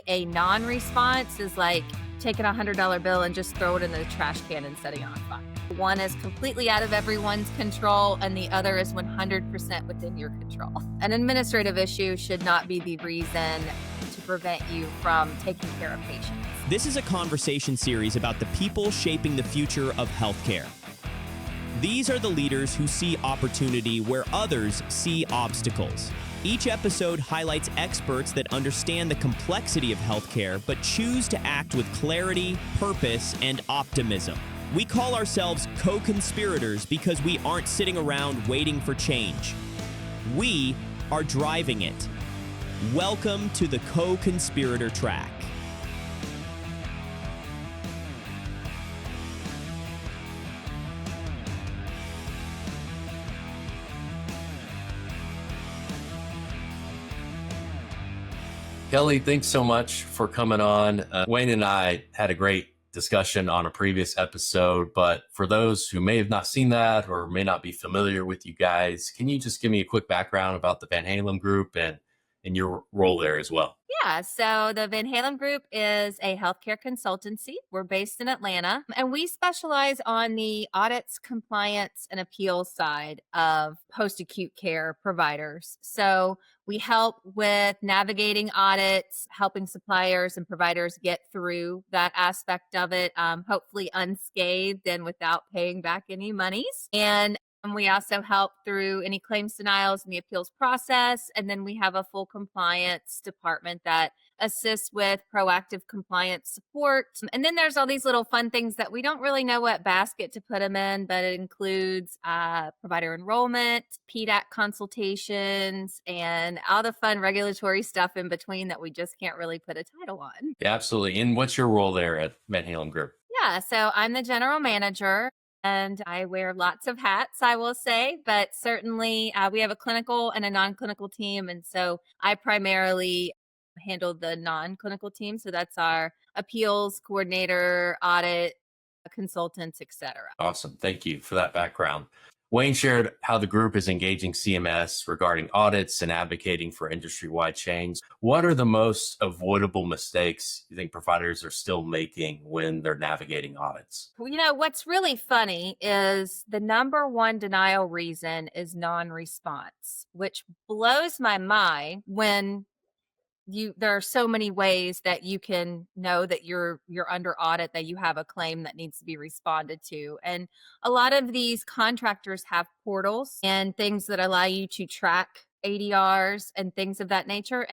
a non-response is like taking a $100 bill and just throw it in the trash can and setting it on fire. One is completely out of everyone's control, and the other is 100% within your control. An administrative issue should not be the reason to prevent you from taking care of patients. This is a conversation series about the people shaping the future of healthcare. These are the leaders who see opportunity where others see obstacles. Each episode highlights experts that understand the complexity of healthcare but choose to act with clarity, purpose, and optimism. We call ourselves co-conspirators because we aren't sitting around waiting for change. We are driving it. Welcome to the Co-Conspirator Track. Kelly, thanks so much for coming on. Wayne and I had a great discussion on a previous episode, but for those who may have not seen that or may not be familiar with you guys, can you just give me a quick background about the Van Halem Group and your role there as well? Yeah, so the Van Halem Group is a healthcare consultancy. We're based in Atlanta, and we specialize on the audits, compliance, and appeals side of post-acute care providers. So we help with navigating audits, helping suppliers and providers get through that aspect of it, hopefully unscathed and without paying back any monies. And we also help through any claims denials in the appeals process. And then we have a full compliance department that assists with proactive compliance support. And then there's all these little fun things that we don't really know what basket to put them in, but it includes provider enrollment, PDAC consultations, and all the fun regulatory stuff in between that we just can't really put a title on. Yeah, absolutely. And what's your role there at Van Halem Group? Yeah, so I'm the general manager. And I wear lots of hats, I will say, but certainly we have a clinical and a non-clinical team. And so I primarily handle the non-clinical team. So that's our appeals coordinator, audit, consultants, etc. Awesome. Thank you for that background. Wayne shared how the group is engaging CMS regarding audits and advocating for industry-wide change. What are the most avoidable mistakes you think providers are still making when they're navigating audits? Well, what's really funny is the number one denial reason is non-response, which blows my mind when there are so many ways that you can know that you're under audit, that you have a claim that needs to be responded to. And a lot of these contractors have portals and things that allow you to track ADRs and things of that nature.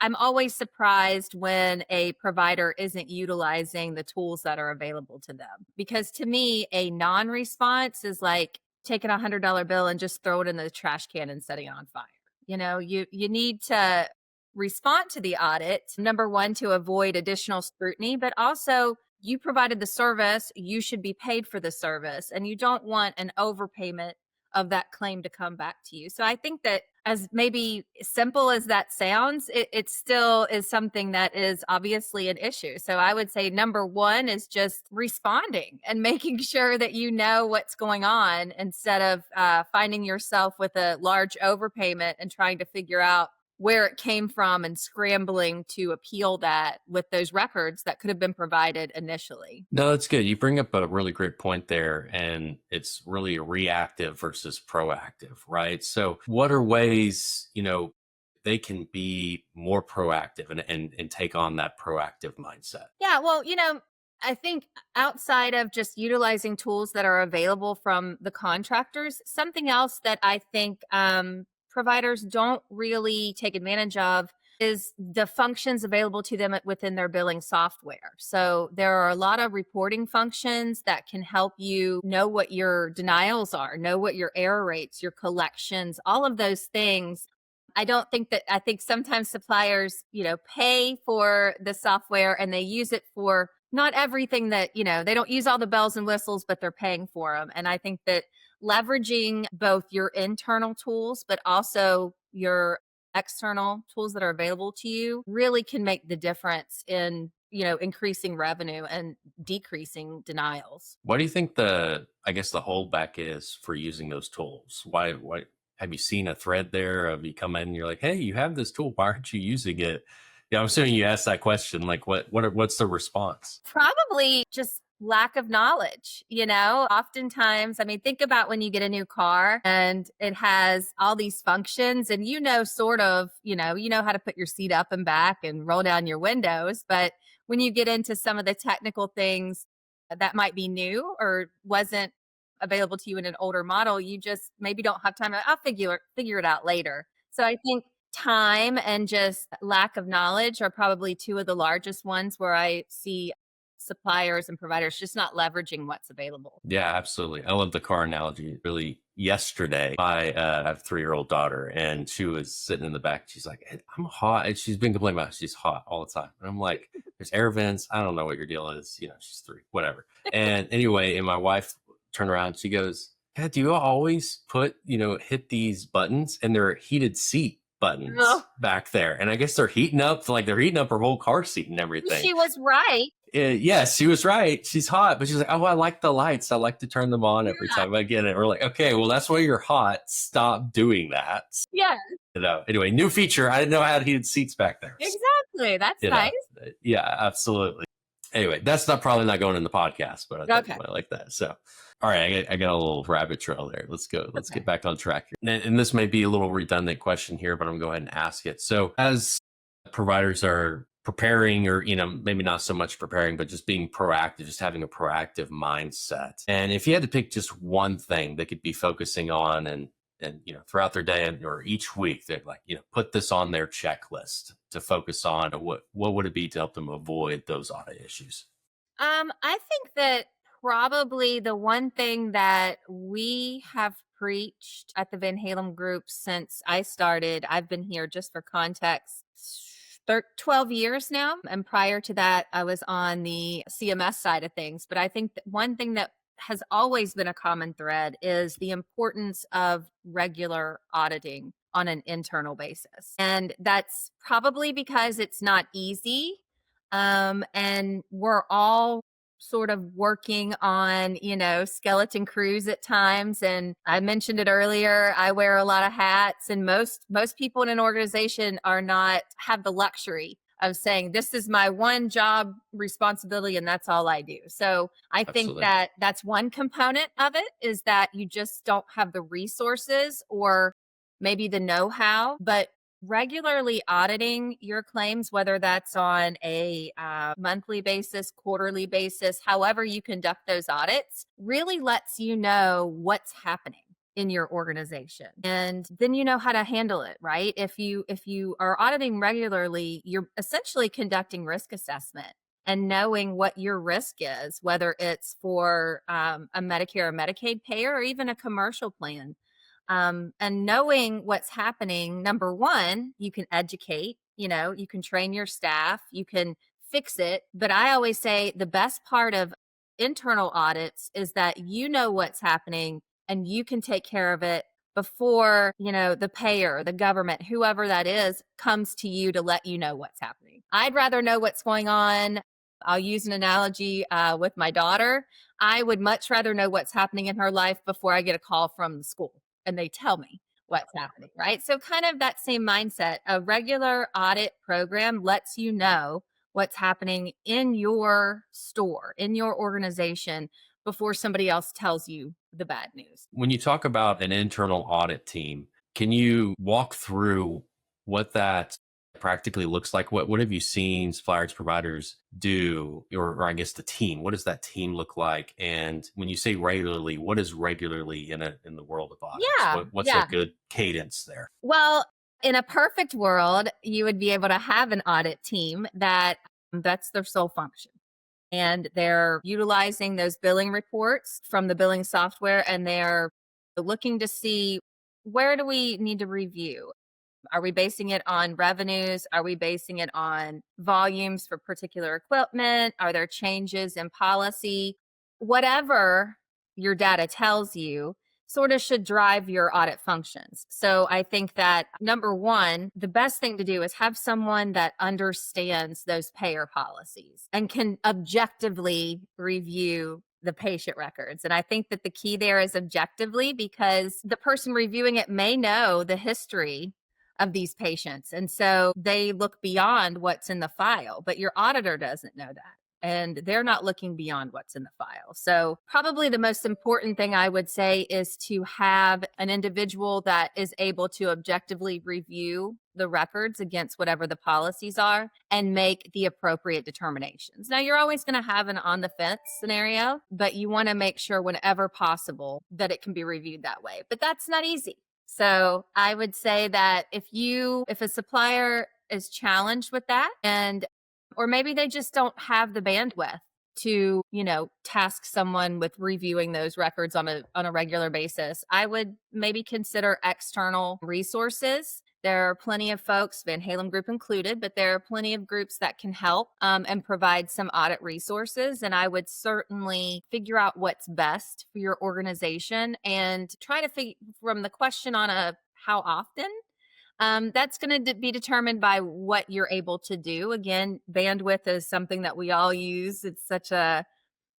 I'm always surprised when a provider isn't utilizing the tools that are available to them, because to me, a non-response is like taking a $100 bill and just throw it in the trash can and setting it on fire. You need to respond to the audit, number one, to avoid additional scrutiny, but also you provided the service, you should be paid for the service, and you don't want an overpayment of that claim to come back to you. So I think that as maybe simple as that sounds, it still is something that is obviously an issue. So I would say number one is just responding and making sure that you know what's going on instead of finding yourself with a large overpayment and trying to figure out where it came from and scrambling to appeal that with those records that could have been provided initially. No, that's good. You bring up a really great point there, and it's really reactive versus proactive, right? So what are ways, they can be more proactive and take on that proactive mindset? Yeah, well, I think outside of just utilizing tools that are available from the contractors, something else that I think providers don't really take advantage of is the functions available to them within their billing software. So there are a lot of reporting functions that can help you know what your denials are, know what your error rates, your collections, all of those things. I think sometimes suppliers, pay for the software and they use it for not everything that, they don't use all the bells and whistles, but they're paying for them. And I think that leveraging both your internal tools, but also your external tools that are available to you really can make the difference in, increasing revenue and decreasing denials. What do you think the holdback is for using those tools? Why have you seen a thread there of you come in and you're like, hey, you have this tool, why aren't you using it? Yeah, I'm assuming you asked that question. Like, what's the response? Probably just lack of knowledge, oftentimes, I mean, think about when you get a new car and it has all these functions and sort of, how to put your seat up and back and roll down your windows. But when you get into some of the technical things that might be new or wasn't available to you in an older model, you just maybe don't have time. I'll figure it out later. So I think time and just lack of knowledge are probably two of the largest ones where I see suppliers and providers just not leveraging what's available. Yeah, absolutely. I love the car analogy. Really, yesterday, I have a 3-year-old daughter, and she was sitting in the back. She's like, "Hey, I'm hot," and she's been complaining about she's hot all the time. And I'm like, "There's air vents. I don't know what your deal is. She's 3, whatever." And anyway, and my wife turned around. She goes, "Yeah, do you always hit these buttons?" And they're heated seat buttons back there. And I guess they're heating up her whole car seat and everything. She was right. Yes, she was right. She's hot, but she's like, "Oh, I like the lights. I like to turn them on every time I get it." We're like, "Okay, well, that's why you're hot. Stop doing that." Yeah. Anyway, new feature. I didn't know I had heated seats back there. Exactly. That's nice. Yeah, absolutely. Anyway, that's probably not going in the podcast, but I thought I like that. So, all right, I got a little rabbit trail there. Let's go. Let's get back on track here. And this may be a little redundant question here, but I'm going to go ahead and ask it. So, as providers are preparing, or maybe not so much preparing, but just being proactive, just having a proactive mindset, and if you had to pick just one thing they could be focusing on and throughout their day or each week, they'd like put this on their checklist to focus on, what would it be to help them avoid those audit issues? I think that probably the one thing that we have preached at the Halem Group since I started, I've been here, just for context, 12 years now. And prior to that, I was on the CMS side of things. But I think that one thing that has always been a common thread is the importance of regular auditing on an internal basis. And that's probably because it's not easy. And we're all sort of working on, skeleton crews at times. And I mentioned it earlier, I wear a lot of hats, and most people in an organization have the luxury of saying, this is my one job responsibility and that's all I do. So I think that that's one component of it, is that you just don't have the resources or maybe the know-how. But regularly auditing your claims, whether that's on a monthly basis, quarterly basis, however you conduct those audits, really lets you know what's happening in your organization. And then you know how to handle it, right? If you are auditing regularly, you're essentially conducting risk assessment and knowing what your risk is, whether it's for a Medicare or Medicaid payer or even a commercial plan. And knowing what's happening, number one, you can educate, you can train your staff, you can fix it. But I always say the best part of internal audits is that you know what's happening and you can take care of it before, the payer, the government, whoever that is, comes to you to let you know what's happening. I'd rather know what's going on. I'll use an analogy with my daughter. I would much rather know what's happening in her life before I get a call from the school and they tell me what's happening, right? So kind of that same mindset. A regular audit program lets you know what's happening in your store, in your organization, before somebody else tells you the bad news. When you talk about an internal audit team, can you walk through what that practically looks like? What have you seen suppliers, providers do, or I guess the team? What does that team look like? And when you say regularly, what is regularly in the world of audits? What's a good cadence there? Well, in a perfect world, you would be able to have an audit team that's their sole function. And they're utilizing those billing reports from the billing software, and they're looking to see, where do we need to review? Are we basing it on revenues? Are we basing it on volumes for particular equipment? Are there changes in policy? Whatever your data tells you sort of should drive your audit functions. So I think that, number one, the best thing to do is have someone that understands those payer policies and can objectively review the patient records. And I think that the key there is objectively, because the person reviewing it may know the history of these patients. And so they look beyond what's in the file, but your auditor doesn't know that. And they're not looking beyond what's in the file. So, probably the most important thing I would say is to have an individual that is able to objectively review the records against whatever the policies are and make the appropriate determinations. Now, you're always going to have an on the fence scenario, but you want to make sure whenever possible that it can be reviewed that way. But that's not easy. So, I would say that if a supplier is challenged with that, and or maybe they just don't have the bandwidth to, task someone with reviewing those records on a regular basis, I would maybe consider external resources. There are plenty of folks, Van Halem Group included, but there are plenty of groups that can help and provide some audit resources. And I would certainly figure out what's best for your organization and try to figure from the question on how often. That's going to be determined by what you're able to do. Again, bandwidth is something that we all use. It's such a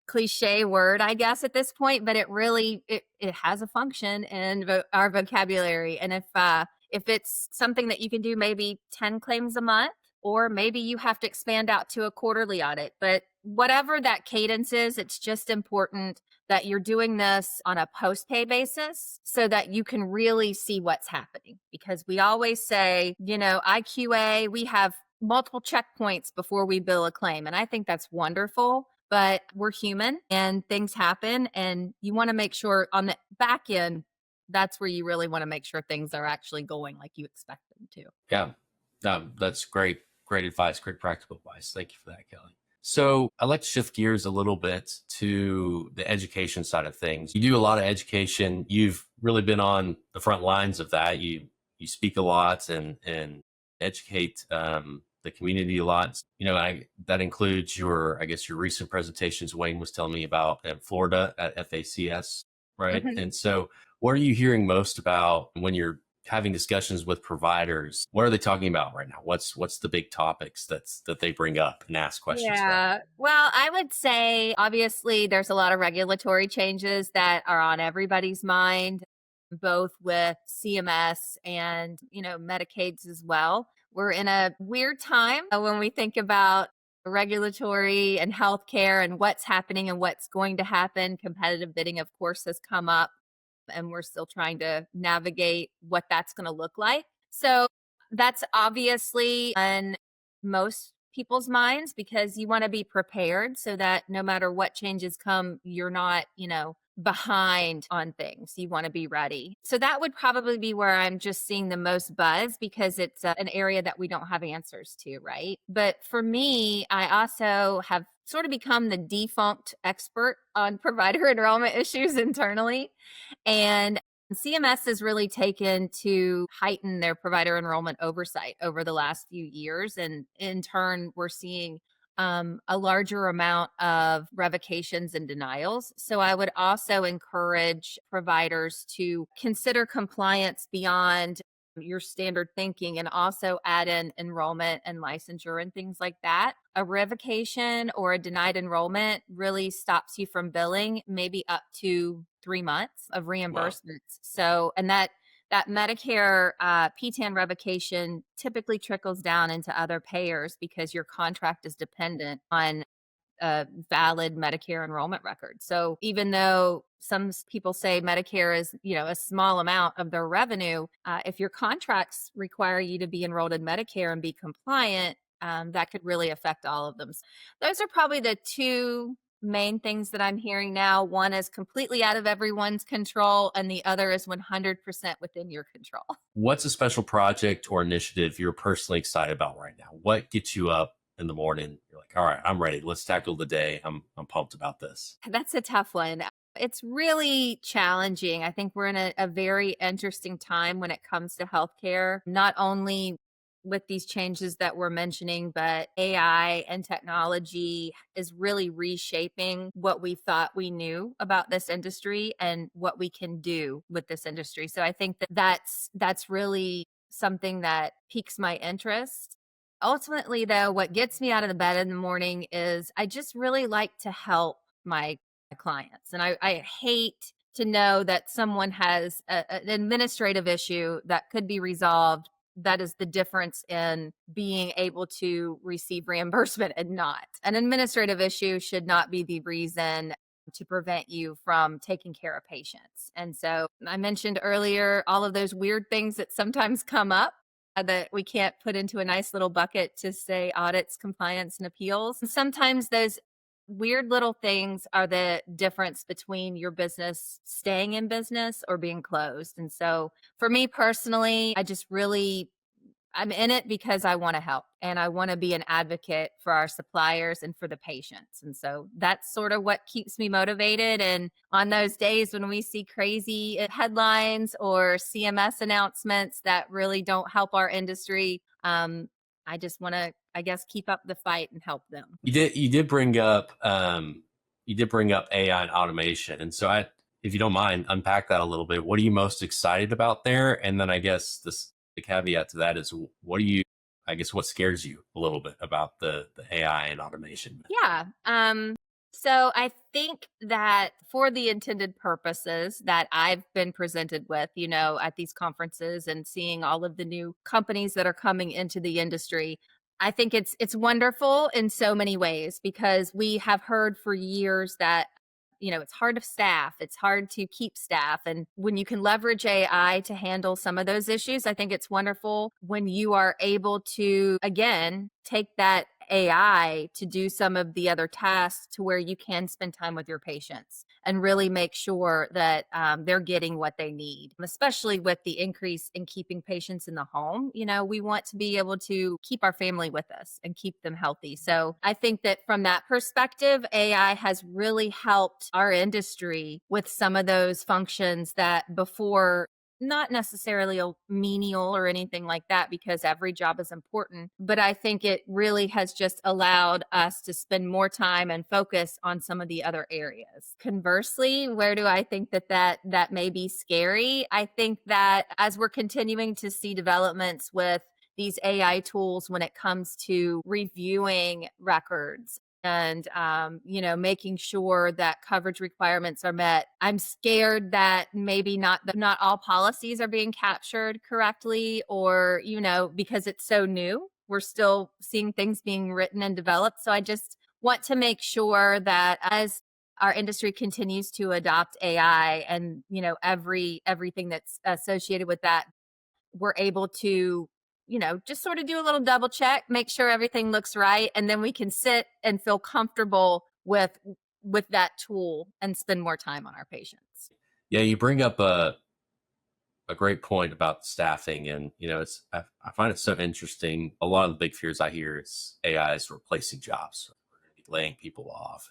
cliche word, I guess, at this point, but it really it has a function in our vocabulary. And if it's something that you can do, maybe 10 claims a month, or maybe you have to expand out to a quarterly audit. But whatever that cadence is, it's just important that you're doing this on a post-pay basis so that you can really see what's happening. Because we always say, IQA, we have multiple checkpoints before we bill a claim. And I think that's wonderful, but we're human and things happen. And you want to make sure on the back end, that's where you really want to make sure things are actually going like you expect them to. Yeah, that's great advice, great practical advice. Thank you for that, Kelly. So I'd like to shift gears a little bit to the education side of things. You do a lot of education. You've really been on the front lines of that. You speak a lot and educate the community a lot. That includes your recent presentations Wayne was telling me about in Florida at FACS, right? Mhm. And so what are you hearing most about when you're having discussions with providers? What are they talking about right now? What's the big topics that they bring up and ask questions about? Yeah. Well, I would say obviously there's a lot of regulatory changes that are on everybody's mind, both with CMS and, Medicaids as well. We're in a weird time when we think about regulatory and healthcare and what's happening and what's going to happen. Competitive bidding, of course, has come up and we're still trying to navigate what that's going to look like. So that's obviously on most people's minds because you want to be prepared so that no matter what changes come, you're not, behind on things. You want to be ready. So that would probably be where I'm just seeing the most buzz because it's an area that we don't have answers to, right? But for me, I also have sort of become the defunct expert on provider enrollment issues internally. And CMS has really taken to heighten their provider enrollment oversight over the last few years. And in turn, we're seeing a larger amount of revocations and denials. So I would also encourage providers to consider compliance beyond your standard thinking and also add in enrollment and licensure and things like that. A revocation or a denied enrollment really stops you from billing maybe up to 3 months of reimbursements. Wow. So, and that Medicare PTAN revocation typically trickles down into other payers because your contract is dependent on a valid Medicare enrollment record. So even though some people say Medicare is, a small amount of their revenue, if your contracts require you to be enrolled in Medicare and be compliant, that could really affect all of them. So those are probably the two main things that I'm hearing now. One is completely out of everyone's control, and the other is 100% within your control. What's a special project or initiative you're personally excited about right now? What gets you up in the morning? You're like, all right, I'm ready. Let's tackle the day. I'm pumped about this. That's a tough one. It's really challenging. I think we're in a very interesting time when it comes to healthcare, not only with these changes that we're mentioning, but AI and technology is really reshaping what we thought we knew about this industry and what we can do with this industry. So I think that's really something that piques my interest. Ultimately, though, what gets me out of the bed in the morning is I just really like to help my clients. And I hate to know that someone has an administrative issue that could be resolved that is the difference in being able to receive reimbursement and not. An administrative issue should not be the reason to prevent you from taking care of patients. And so I mentioned earlier all of those weird things that sometimes come up that we can't put into a nice little bucket to say audits, compliance, and appeals. And sometimes those weird little things are the difference between your business staying in business or being closed. And so for me personally, I'm in it because I want to help and I want to be an advocate for our suppliers and for the patients. And so that's sort of what keeps me motivated. And on those days when we see crazy headlines or CMS announcements that really don't help our industry, I just want to, I guess, keep up the fight and help them. You did bring up AI and automation. And so if you don't mind, unpack that a little bit. What are you most excited about there? And then I guess the caveat to that is what scares you a little bit about the AI and automation? Yeah. So I think that for the intended purposes that I've been presented with, at these conferences and seeing all of the new companies that are coming into the industry, I think it's wonderful in so many ways because we have heard for years that it's hard to staff. It's hard to keep staff. And when you can leverage AI to handle some of those issues, I think it's wonderful when you are able to, again, take that AI to do some of the other tasks to where you can spend time with your patients and really make sure that they're getting what they need, especially with the increase in keeping patients in the home. We want to be able to keep our family with us and keep them healthy. So I think that from that perspective, AI has really helped our industry with some of those functions that before not necessarily a menial or anything like that, because every job is important. But I think it really has just allowed us to spend more time and focus on some of the other areas. Conversely, where do I think that may be scary? I think that as we're continuing to see developments with these AI tools when it comes to reviewing records and making sure that coverage requirements are met, I'm scared that maybe not all policies are being captured correctly, or because it's so new, we're still seeing things being written and developed. So I just want to make sure that as our industry continues to adopt AI and everything that's associated with that, we're able to just sort of do a little double check, make sure everything looks right. And then we can sit and feel comfortable with that tool and spend more time on our patients. Yeah, you bring up a great point about staffing. And, I find it so interesting. A lot of the big fears I hear is AI is replacing jobs. We're going to be laying people off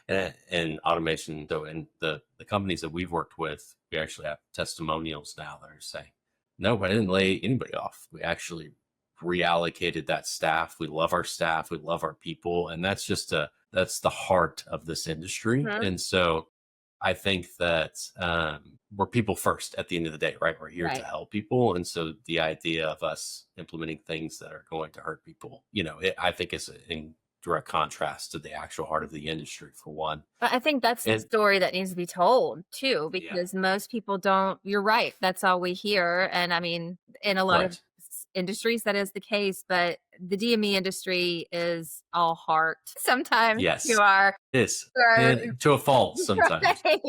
and automation. So in the companies that we've worked with, we actually have testimonials now that are saying, no, I didn't lay anybody off. We actually reallocated that staff. We love our staff. We love our people. And that's the heart of this industry. Mm-hmm. And so I think that we're people first at the end of the day, right? We're here to help people. And so the idea of us implementing things that are going to hurt people, I think is in direct contrast to the actual heart of the industry, for one. But I think that's the story that needs to be told too, because most people don't. You're right. That's all we hear. And I mean, in a lot of industries, that is the case, but the DME industry is all heart. Sometimes you are. Yes. To a fault sometimes. Right.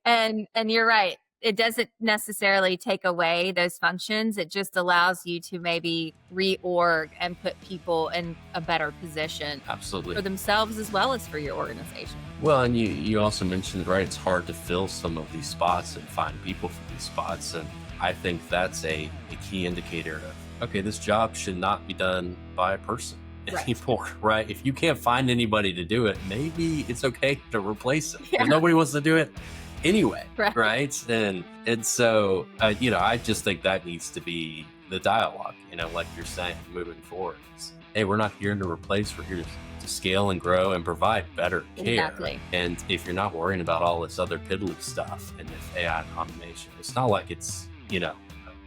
And you're right. It doesn't necessarily take away those functions. It just allows you to maybe reorg and put people in a better position. Absolutely. For themselves as well as for your organization. Well, and you also mentioned, right, it's hard to fill some of these spots and find people for these spots. And I think that's a key indicator of, okay, this job should not be done by a person anymore, right? If you can't find anybody to do it, maybe it's okay to replace them. If nobody wants to do it anyway, right? And so, I just think that needs to be the dialogue, like you're saying, moving forward. Hey, we're not here to replace, we're here to scale and grow and provide better care. Exactly. And if you're not worrying about all this other piddly stuff and if AI and automation, it's not like it's,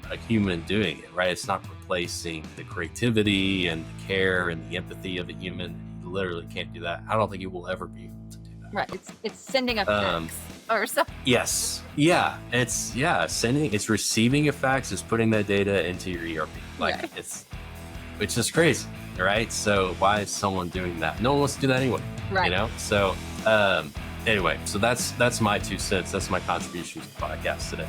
a human doing it, right? It's not replacing the creativity and the care and the empathy of a human. You literally can't do that. I don't think you will ever be able to do that. Right. It's sending a Um, fax or something. Yes. Yeah. It's receiving a fax, is putting that data into your ERP. Like Right. which is crazy. Right. So why is someone doing that? No one wants to do that anyway. Right. So anyway, so that's my 2 cents. That's my contribution to the podcast today.